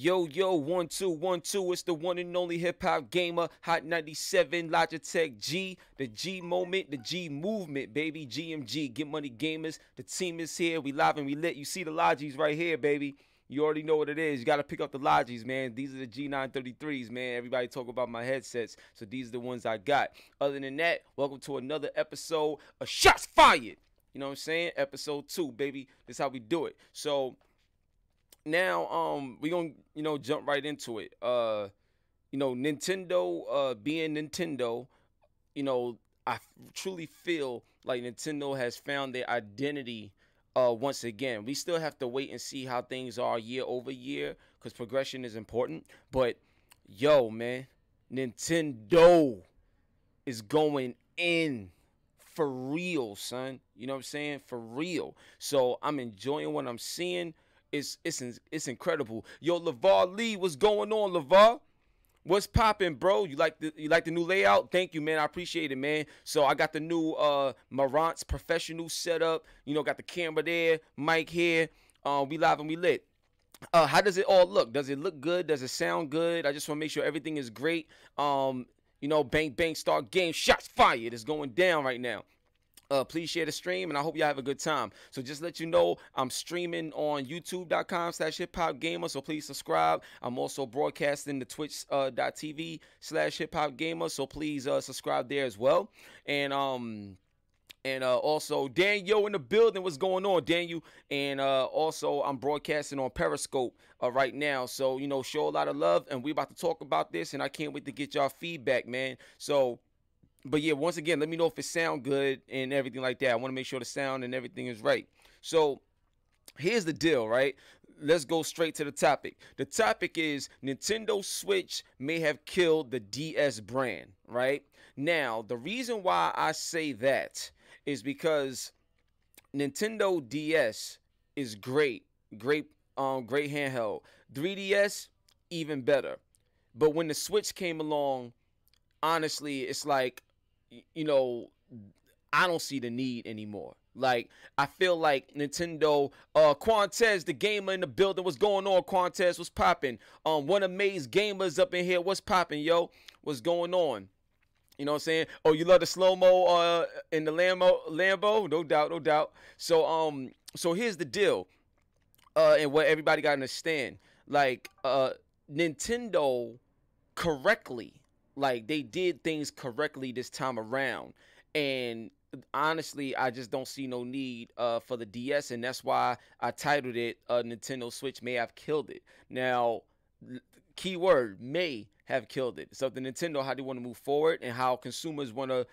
Yo, yo, 1 2 1 2. It's the one and only hip hop gamer, Hot 97, Logitech G, the G moment, the G movement, baby. GMG, Get Money Gamers. The team is here. We live and we lit. You see the Logis right here, baby. You already know what it is. You got to pick up the Logis, man. These are the G933s, man. Everybody talk about my headsets, so these are the ones I got. Other than that, welcome to another episode of Shots Fired. You know what I'm saying? Episode 2, baby. This is how we do it. So now we gonna jump right into it. Nintendo being Nintendo, I truly feel like Nintendo has found their identity once again. We still have to wait and see how things are year over year because progression is important. But yo, man, Nintendo is going in for real, son. You know what I'm saying? For real. So I'm enjoying what I'm seeing. It's incredible. Yo, LeVar Lee, what's going on, LeVar? What's popping, bro? You like the new layout? Thank you, man. I appreciate it, man. So I got the new Marantz professional setup. Got the camera there, mic here. We live and we lit. How does it all look? Does it look good? Does it sound good? I just want to make sure everything is great. Bang bang, start game. Shots fired. It's going down right now. Please share the stream, and I hope y'all have a good time. So just let you know, I'm streaming on youtube.com/HipHopGamer, so please subscribe. I'm also broadcasting the twitch.tv/HipHopGamer, so please subscribe there as well. And also Daniel in the building. What's going on, Daniel? And also I'm broadcasting on Periscope right now, so show a lot of love, and we about to talk about this, and I can't wait to get y'all feedback, man. But yeah, once again, let me know if it sound good and everything like that. I want to make sure the sound and everything is right. So here's the deal, right? Let's go straight to the topic. The topic is Nintendo Switch may have killed the DS brand, right? Now, the reason why I say that is because Nintendo DS is great handheld. 3DS, even better. But when the Switch came along, honestly, it's like, I don't see the need anymore. Like, I feel like Nintendo, Quantez, the gamer in the building, what's going on, Quantez, what's popping? One amazed gamers up in here, what's popping, yo? What's going on? You know what I'm saying? Oh, you love the slow-mo in the Lambo? No doubt, no doubt. So here's the deal, and what everybody got to understand. Like, Nintendo correctly, like, they did things correctly this time around, and honestly, I just don't see no need for the DS, and that's why I titled it Nintendo Switch may have killed it. Now, keyword, may have killed it. It's up to Nintendo how they want to move forward and how consumers want to,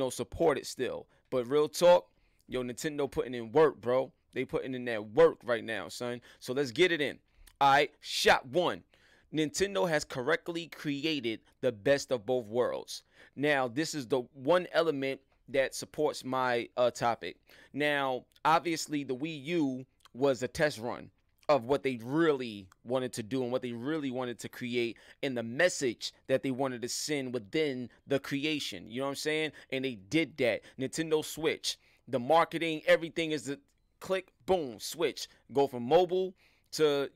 support it still. But real talk, yo, Nintendo putting in work, bro. They putting in that work right now, son. So let's get it in. All right, shot one. Nintendo has correctly created the best of both worlds. Now, this is the one element that supports my topic. Now, obviously, the Wii U was a test run of what they really wanted to do and what they really wanted to create and the message that they wanted to send within the creation. You know what I'm saying? And they did that. Nintendo Switch, the marketing, everything is the click, boom, switch. Go from mobile to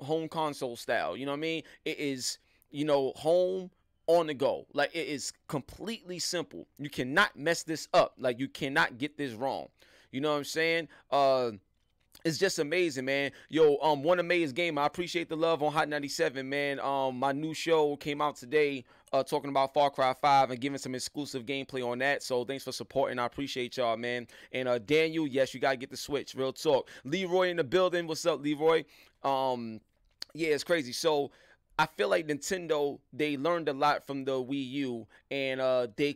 home console style. You know what I mean? It is home on the go. Like, it is completely simple. You cannot mess this up. Like, you cannot get this wrong. You know what I'm saying? It's just amazing, man. Yo, one amazing game. I appreciate the love on Hot 97, man. My new show came out today, talking about Far Cry 5 and giving some exclusive gameplay on that. So thanks for supporting. I appreciate y'all, man. And Daniel, yes, you gotta get the Switch. Real talk. Leroy in the building. What's up, Leroy? Yeah, it's crazy. So I feel like Nintendo, they learned a lot from the Wii U, and they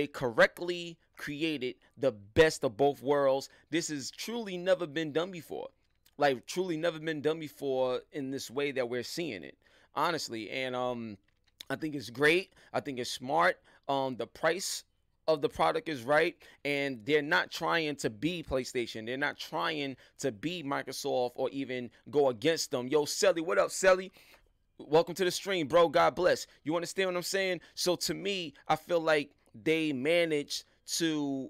correctly created the best of both worlds. This has truly never been done before. Like, truly never been done before in this way that we're seeing it, honestly. And I think it's great. I think it's smart. The price of the product is right, and they're not trying to be PlayStation. They're not trying to be Microsoft or even go against them. Yo, Selly, what up, Selly? Welcome to the stream, bro. God bless. You understand what I'm saying? So to me, I feel like they managed to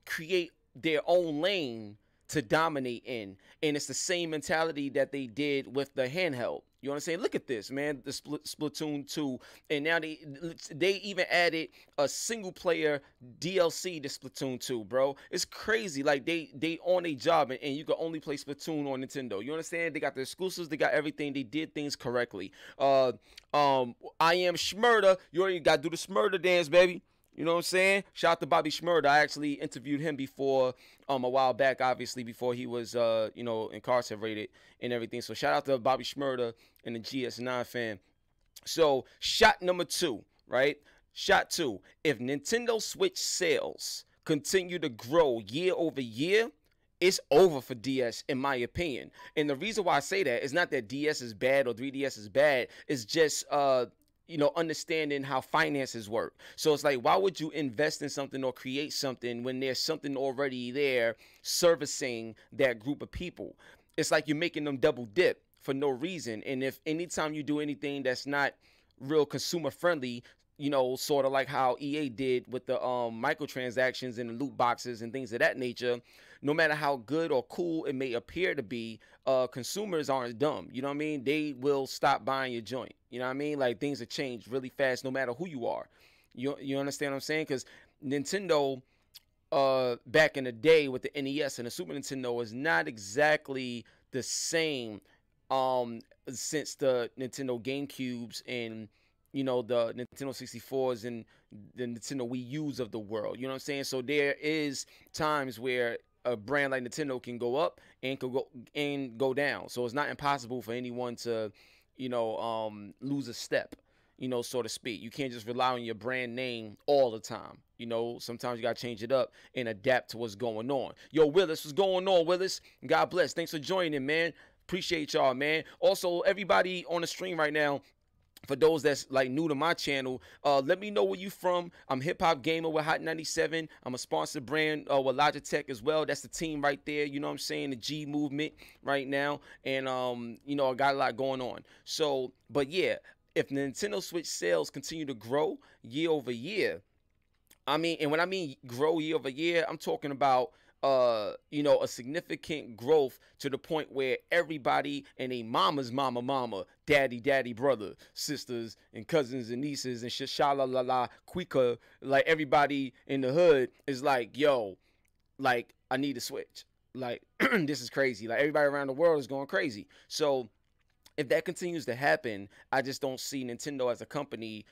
create their own lane to dominate in. And it's the same mentality that they did with the handheld. You know what I'm saying? Look at this, man. The Splatoon 2. And now they even added a single player DLC to Splatoon 2, bro. It's crazy. Like they on a job, and you can only play Splatoon on Nintendo. You understand? They got the exclusives, they got everything. They did things correctly. I am Schmurda. You already got to do the Schmurda dance, baby. You know what I'm saying? Shout out to Bobby Schmurda. I actually interviewed him before, a while back, obviously, before he was, incarcerated and everything. So shout out to Bobby Schmurda and the GS9 fan. So shot number 2, right? Shot 2. If Nintendo Switch sales continue to grow year over year, it's over for DS, in my opinion. And the reason why I say that is not that DS is bad or 3DS is bad. It's just, understanding how finances work. So it's like, why would you invest in something or create something when there's something already there servicing that group of people? It's like you're making them double dip for no reason. And if anytime you do anything that's not real consumer friendly, sort of like how EA did with the microtransactions and the loot boxes and things of that nature, no matter how good or cool it may appear to be, consumers aren't dumb. You know what I mean? They will stop buying your joint. You know what I mean? Like, things have changed really fast no matter who you are. You understand what I'm saying? Because Nintendo, back in the day with the NES and the Super Nintendo, is not exactly the same since the Nintendo GameCubes and the Nintendo 64s and the Nintendo Wii U's of the world. You know what I'm saying? So there is times where a brand like Nintendo can go up and go down. So it's not impossible for anyone to, lose a step, so to speak. You can't just rely on your brand name all the time. Sometimes you got to change it up and adapt to what's going on. Yo, Willis, what's going on, Willis? God bless. Thanks for joining, man. Appreciate y'all, man. Also, everybody on the stream right now, for those that's like new to my channel, let me know where you from. I'm HipHopGamer with Hot 97. I'm a sponsored brand with Logitech as well. That's the team right there. You know what I'm saying? The G movement right now. And, I got a lot going on. So, but yeah, if Nintendo Switch sales continue to grow year over year, and when I mean grow year over year, I'm talking about a significant growth to the point where everybody and a mama's mama, daddy, brother, sisters, and cousins and nieces and sha-la-la-la, quicker, like everybody in the hood is like, yo, like, I need a Switch. Like, this is crazy. Like, everybody around the world is going crazy. So if that continues to happen, I just don't see Nintendo as a company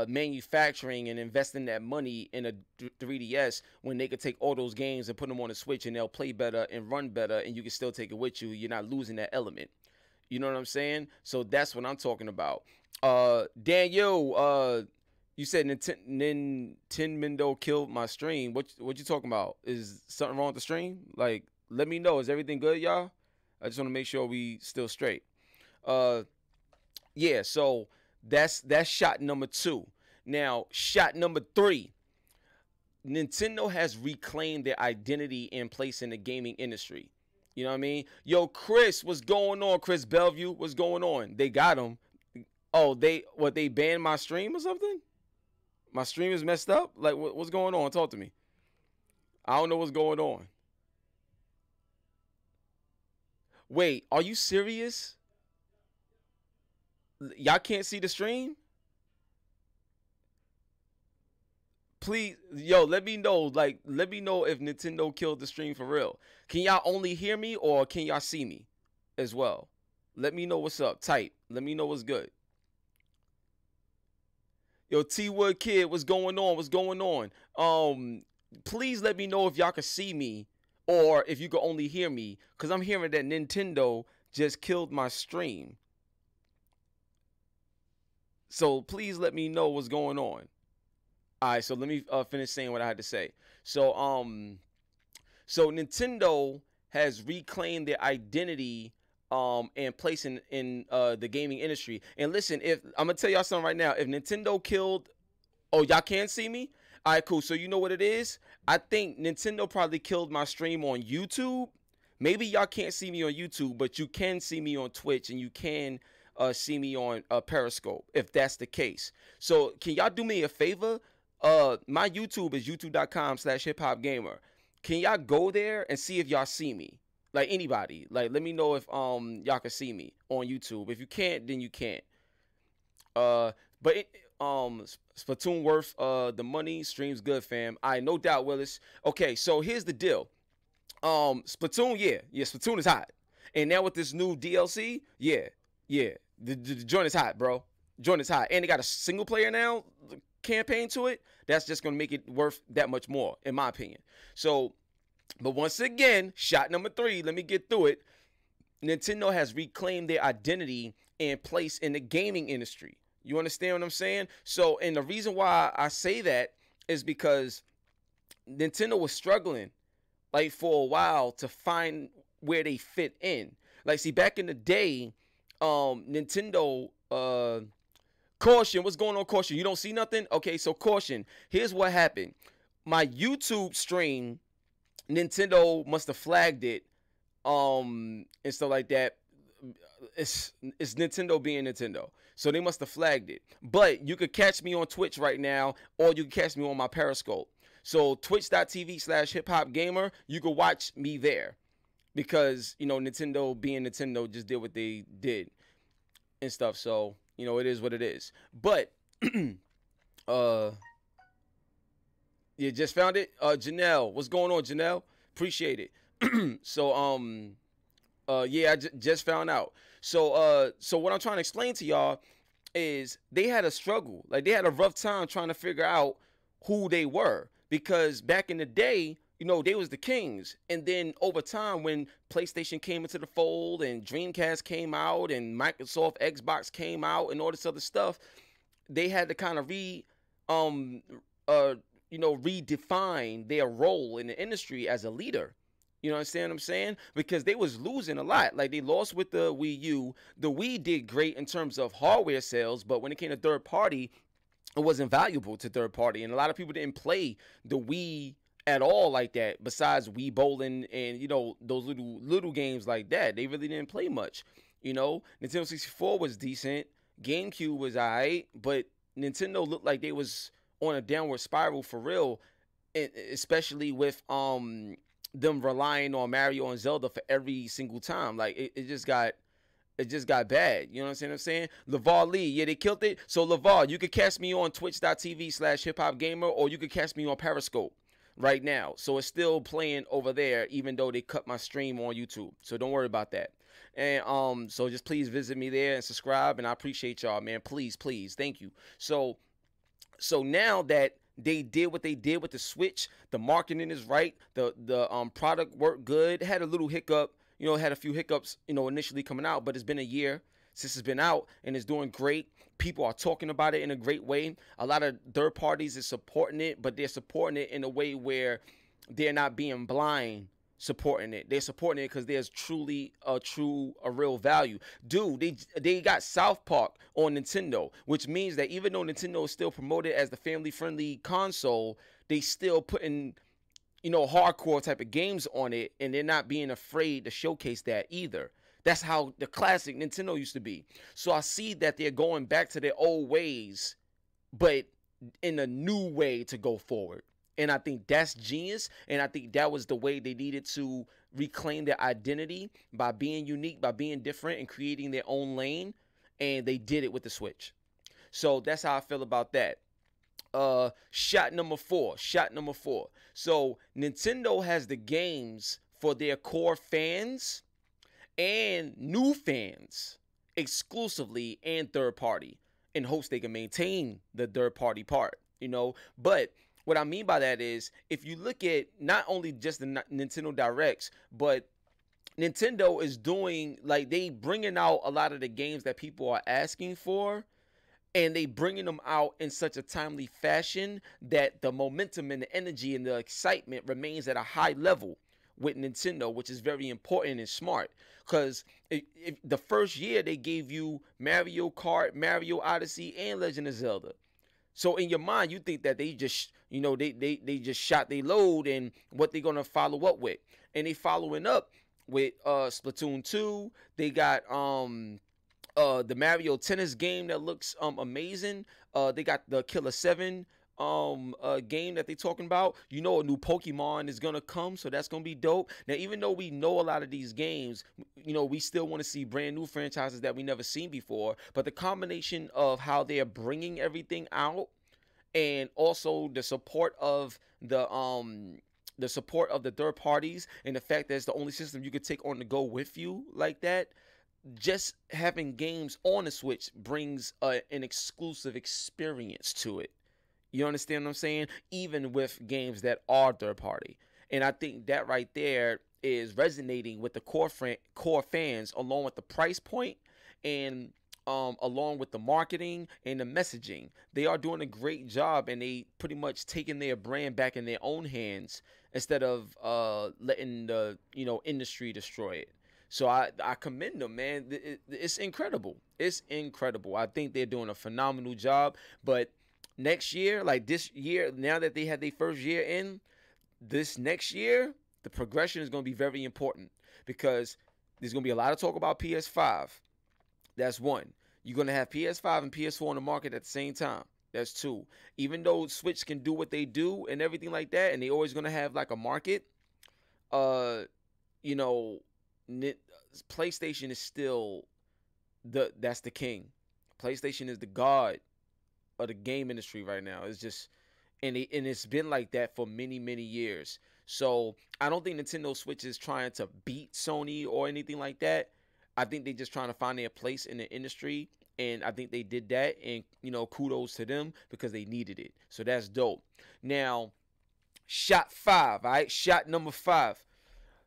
manufacturing and investing that money in a 3DS when they could take all those games and put them on a Switch and they'll play better and run better, and you can still take it with you. You're not losing that element. You know what I'm saying? So that's what I'm talking about. Daniel, you said Nintendo killed my stream. What you talking about? Is something wrong with the stream? Like, let me know. Is everything good, y'all? I just want to make sure we still straight. Yeah, so that's shot number 2. Now, shot number 3. Nintendo has reclaimed their identity and place in the gaming industry. You know what I mean? Yo, Chris, what's going on? Chris Bellevue, what's going on? They got him. Oh, they banned my stream or something? My stream is messed up? Like, what's going on? Talk to me. I don't know what's going on. Wait, are you serious? Y'all can't see the stream? Please, yo, let me know. Like, let me know if Nintendo killed the stream for real. Can y'all only hear me or can y'all see me as well? Let me know what's up. Type. Let me know what's good. Yo, T-Wood Kid, what's going on? What's going on? Please let me know if y'all can see me or if you can only hear me, because I'm hearing that Nintendo just killed my stream. So please let me know what's going on. All right, so let me finish saying what I had to say. So Nintendo has reclaimed their identity and place in the gaming industry. And listen, if I'm gonna tell y'all something right now, if Nintendo killed, oh, y'all can't see me? All right, cool. So you know what it is? I think Nintendo probably killed my stream on YouTube. Maybe y'all can't see me on YouTube, but you can see me on Twitch and you can see me on Periscope if that's the case. So can y'all do me a favor? My YouTube is youtube.com/hiphopgamer. Can y'all go there and see if y'all see me? Like anybody. Like let me know if y'all can see me on YouTube. If you can't, then you can't. Uh, but Splatoon worth the money. Streams good, fam. I no doubt, Willis. Okay, so here's the deal. Splatoon, yeah, Splatoon is hot. And now with this new DLC, yeah, the joint is hot, bro. Joint is hot, and they got a single player now campaign to it. That's just gonna make it worth that much more, in my opinion. So, but once again, shot number 3. Let me get through it. Nintendo has reclaimed their identity and place in the gaming industry. You understand what I'm saying? So, and the reason why I say that is because Nintendo was struggling like for a while to find where they fit in. Like, see, back in the day, Nintendo, caution, what's going on, caution? You don't see nothing? Okay, so caution. Here's what happened. My YouTube stream, Nintendo must have flagged it, and stuff like that. It's Nintendo being Nintendo. So they must have flagged it. But you could catch me on Twitch right now, or you can catch me on my Periscope. So twitch.tv/HipHopGamer, you can watch me there. Because, you know, Nintendo being Nintendo just did what they did and stuff. So, you know, it is what it is. But, you just found it? Janelle, what's going on, Janelle? Appreciate it. So, yeah, I just found out. So, so what I'm trying to explain to y'all is they had a struggle. Like, they had a rough time trying to figure out who they were. Because back in the day, you know, they was the kings. And then over time, when PlayStation came into the fold and Dreamcast came out and Microsoft Xbox came out and all this other stuff, they had to kind of redefine their role in the industry as a leader. You understand what I'm saying? Because they was losing a lot. Like, they lost with the Wii U. The Wii did great in terms of hardware sales, but when it came to third party, it wasn't valuable to third party. And a lot of people didn't play the Wii at all like that, besides Wii Bowling and, you know, those little games like that. They really didn't play much. You know, Nintendo 64 was decent. GameCube was alright, but Nintendo looked like they was on a downward spiral for real, especially with them relying on Mario and Zelda for every single time. Like, it just got bad. You know what I'm saying? LeVar Lee, yeah, they killed it. So LeVar, you could catch me on twitch.tv/HipHopGamer, or you could catch me on Periscope right now. So it's still playing over there, even though they cut my stream on YouTube. So don't worry about that. And so just please visit me there and subscribe, and I appreciate y'all, man. Please, thank you. So now that they did what they did with the Switch, the marketing is right, the product worked good. It had a little hiccup, you know, it had a few hiccups, you know, initially coming out, but it's been a year since it's been out, and it's doing great. People are talking about it in a great way. A lot of third parties is supporting it, but they're supporting it in a way where they're not being blind supporting it. They're supporting it because there's truly a real value. Dude, they got South Park on Nintendo, which means that even though Nintendo is still promoted as the family-friendly console, they still putting, you know, hardcore type of games on it, and they're not being afraid to showcase that either. That's how the classic Nintendo used to be. So I see that they're going back to their old ways, but in a new way to go forward. And I think that's genius. And I think that was the way they needed to reclaim their identity, by being unique, by being different, and creating their own lane. And they did it with the Switch. So that's how I feel about that. Shot number 4. So Nintendo has the games for their core fans and new fans exclusively and third party, in hopes they can maintain the third party part, you know. But what I mean by that is, if you look at not only just the Nintendo Directs, but Nintendo is doing, like, they bringing out a lot of the games that people are asking for, and they bringing them out in such a timely fashion that the momentum and the energy and the excitement remains at a high level with Nintendo, which is very important and smart. Because if the first year they gave you Mario Kart, Mario Odyssey, and Legend of Zelda. So in your mind, you think that they just, you know, they just shot they load and what they're gonna follow up with. And they following up with Splatoon 2. They got the Mario Tennis game that looks amazing. They got the Killer 7 game that they talking about. You know, a new Pokemon is gonna come, so that's gonna be dope. Now, even though we know a lot of these games, you know, we still want to see brand new franchises that we never seen before. But the combination of how they're bringing everything out, and also the support of the third parties, and the fact that it's the only system you could take on the go with you like that, just having games on the Switch brings an exclusive experience to it. You understand what I'm saying? Even with games that are third party. And I think that right there is resonating with the core fans, along with the price point, and along with the marketing and the messaging. They are doing a great job, and they pretty much taking their brand back in their own hands instead of letting the industry destroy it. So I commend them, man. It's incredible. It's incredible. I think they're doing a phenomenal job. But next year, like this year, now that they had their first year in, this next year, the progression is going to be very important, because there's going to be a lot of talk about PS5. That's one. You're going to have PS5 and PS4 on the market at the same time. That's two. Even though Switch can do what they do and everything like that, and they always going to have like a market, you know, PlayStation is still that's the king. PlayStation is the god of the game industry right now. It's just, and it's been like that for many, many years. So I don't think Nintendo Switch is trying to beat Sony or anything like that. I think they're just trying to find their place in the industry, and I think they did that, and kudos to them, because they needed it. So that's dope. Now, shot 5, all right? Shot number 5.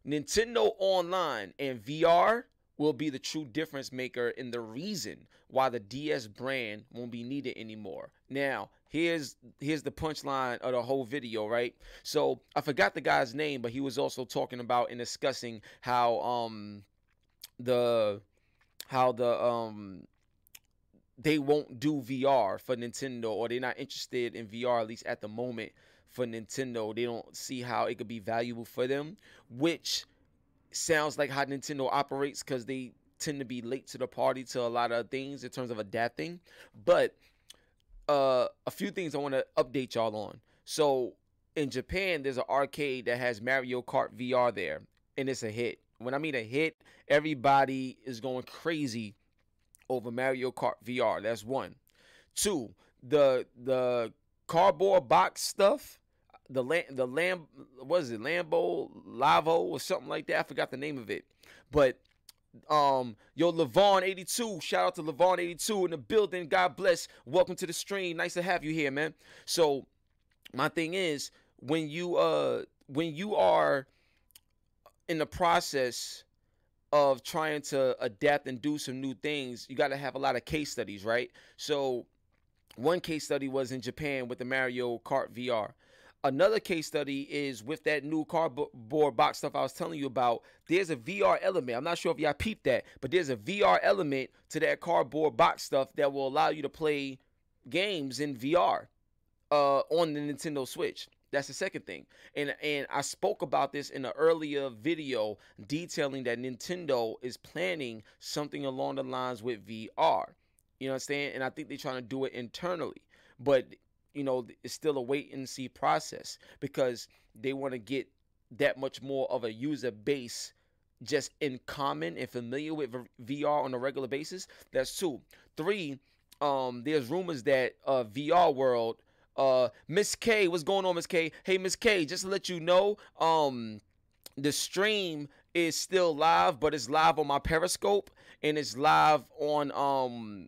Nintendo Online and VR will be the true difference maker in the reason why the DS brand won't be needed anymore. Now, here's the punchline of the whole video, right? So I forgot the guy's name, but he was also talking about and discussing how they won't do VR for Nintendo, or they're not interested in VR, at least at the moment, for Nintendo. They don't see how it could be valuable for them, which sounds like how Nintendo operates, because they tend to be late to the party to a lot of things in terms of adapting. But a few things I want to update y'all on. So in Japan, there's an arcade that has Mario Kart VR there, and it's a hit. When I mean a hit, everybody is going crazy over Mario Kart VR. That's one. Two, the cardboard box stuff, what is it, Lambo Lavo or something like that? I forgot the name of it. But yo, Levon82, shout out to Levon82 in the building. God bless. Welcome to the stream. Nice to have you here, man. So my thing is, when you are in the process of trying to adapt and do some new things, you got to have a lot of case studies, right? So one case study was in Japan with the Mario Kart VR. Another case study is with that new cardboard box stuff I was telling you about. There's a VR element. I'm not sure if y'all peeped that, but there's a VR element to that cardboard box stuff that will allow you to play games in VR on the Nintendo Switch. That's the second thing. And I spoke about this in an earlier video detailing that Nintendo is planning something along the lines with VR. You know what I'm saying? And I think they're trying to do it internally. But it's still a wait and see process, because they want to get that much more of a user base just in common and familiar with VR on a regular basis. That's two. Three, there's rumors that VR World, Miss K, what's going on, Miss K? Hey, Miss K, just to let you know, the stream is still live, but it's live on my Periscope, and it's live on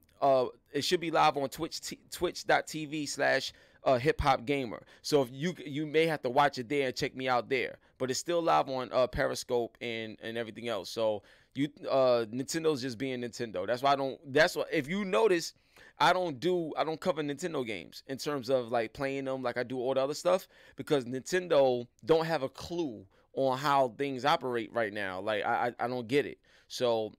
it should be live on twitch.tv/HipHopGamer. So if you may have to watch it there and check me out there, but it's still live on Periscope and everything else. So Nintendo's just being Nintendo. That's why if you notice, I don't cover Nintendo games in terms of like playing them like I do all the other stuff, because Nintendo don't have a clue on how things operate right now. Like I don't get it. So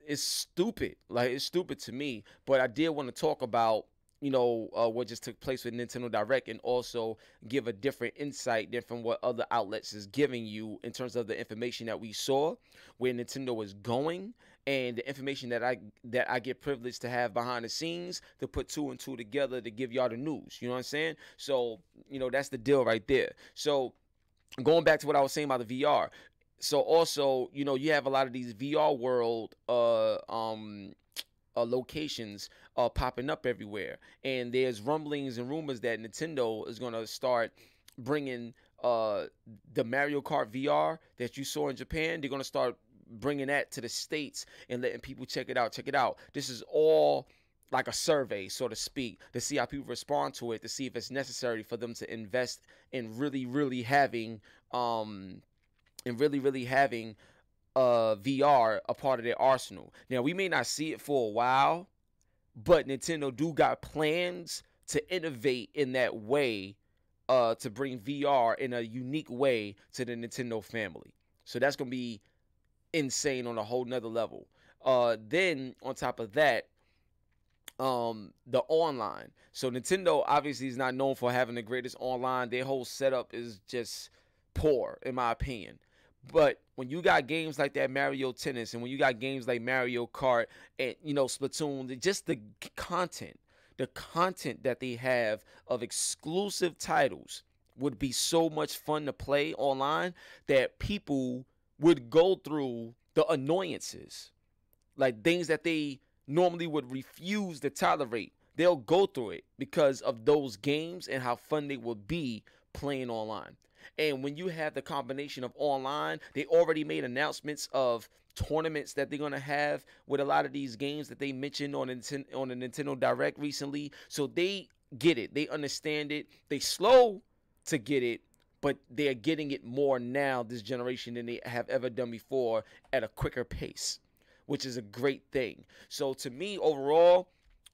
it's stupid. Like, it's stupid to me. But I did want to talk about what just took place with Nintendo Direct, and also give a different insight than from what other outlets is giving you in terms of the information that we saw, where Nintendo is going, and the information that I get privileged to have behind the scenes to put two and two together to give y'all the news. You know what I'm saying? So, that's the deal right there. So, going back to what I was saying about the VR. So also, you have a lot of these VR world locations popping up everywhere, and there's rumblings and rumors that Nintendo is gonna start bringing the Mario Kart VR that you saw in Japan. They're gonna start bringing that to the States and letting people check it out. Check it out. This is all like a survey, so to speak, to see how people respond to it, to see if it's necessary for them to invest in really having VR a part of their arsenal. Now, we may not see it for a while, but Nintendo do got plans to innovate in that way, to bring VR in a unique way to the Nintendo family. So that's going to be insane on a whole nother level. Then, on top of that, the online. So Nintendo obviously is not known for having the greatest online. Their whole setup is just poor, in my opinion. But when you got games like that Mario Tennis, and when you got games like Mario Kart and Splatoon, just the content that they have of exclusive titles would be so much fun to play online that people would go through the annoyances, like things that they normally would refuse to tolerate. They'll go through it because of those games and how fun they would be playing online. And when you have the combination of online, they already made announcements of tournaments that they're going to have with a lot of these games that they mentioned on the Nintendo Direct recently. So they get it. They understand it. They slow to get it, but they're getting it more now this generation than they have ever done before at a quicker pace, which is a great thing. So to me, overall,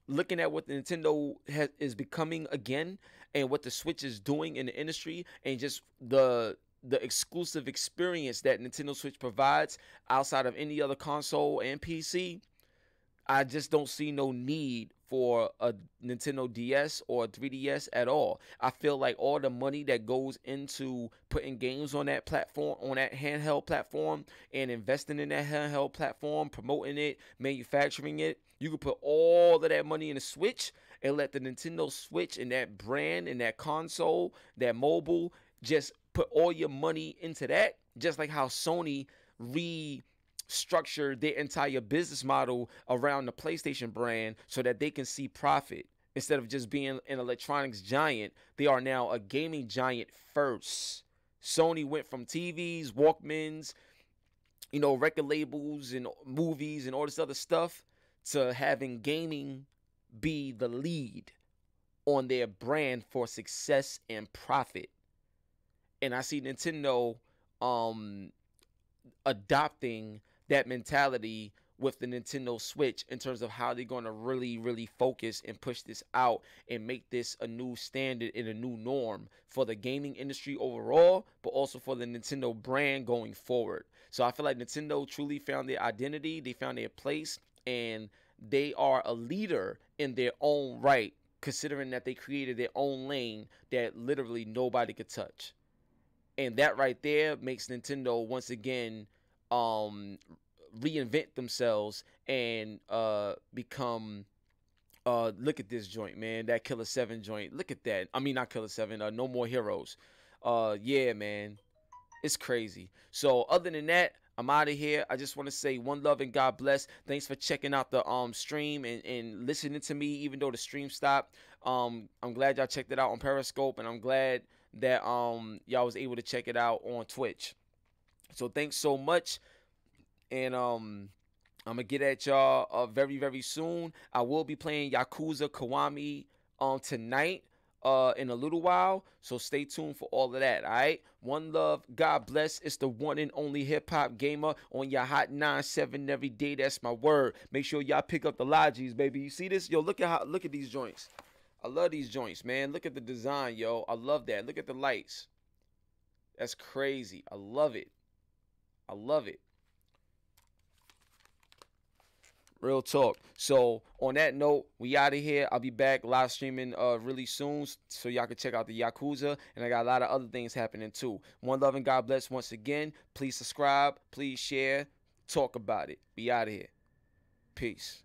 looking at what the Nintendo is becoming again, and what the Switch is doing in the industry, and just the exclusive experience that Nintendo Switch provides outside of any other console and PC, I just don't see no need for a Nintendo DS or a 3DS at all. I feel like all the money that goes into putting games on that platform, on that handheld platform, and investing in that handheld platform, promoting it, manufacturing it, you could put all of that money in the Switch and let the Nintendo Switch and that brand and that console, that mobile, just put all your money into that, just like how Sony restructured their entire business model around the PlayStation brand so that they can see profit. Instead of just being an electronics giant, they are now a gaming giant first. Sony went from TVs, Walkmans, record labels and movies and all this other stuff to having gaming be the lead on their brand for success and profit. And I see Nintendo adopting that mentality with the Nintendo Switch in terms of how they're going to really focus and push this out and make this a new standard and a new norm for the gaming industry overall, but also for the Nintendo brand going forward. So I feel like Nintendo truly found their identity, they found their place, and they are a leader in their own right, considering that they created their own lane that literally nobody could touch. And that right there makes Nintendo once again reinvent themselves and become look at this joint, man, that Killer 7 joint. Look at that. I mean, not Killer 7, No More Heroes. Yeah, man, it's crazy. So other than that, I'm out of here. I just want to say one love and God bless. Thanks for checking out the stream and listening to me even though the stream stopped. I'm glad y'all checked it out on Periscope, and I'm glad that y'all was able to check it out on Twitch. So thanks so much. And I'm gonna get at y'all very soon. I will be playing Yakuza Kiwami tonight in a little while, so stay tuned for all of that. All right, one love, God bless. It's the one and only hip hop gamer on your hot 9-7 every day. That's my word. Make sure y'all pick up the Logis, baby. You see this? Yo, look at these joints. I love these joints, man. Look at the design, yo. I love that. Look at the lights. That's crazy. I love it. I love it. Real talk. So on that note, we out of here. I'll be back live streaming really soon, so y'all can check out the Yakuza, and I got a lot of other things happening too. One love and God bless once again. Please subscribe, please share, talk about it. Be out of here. Peace.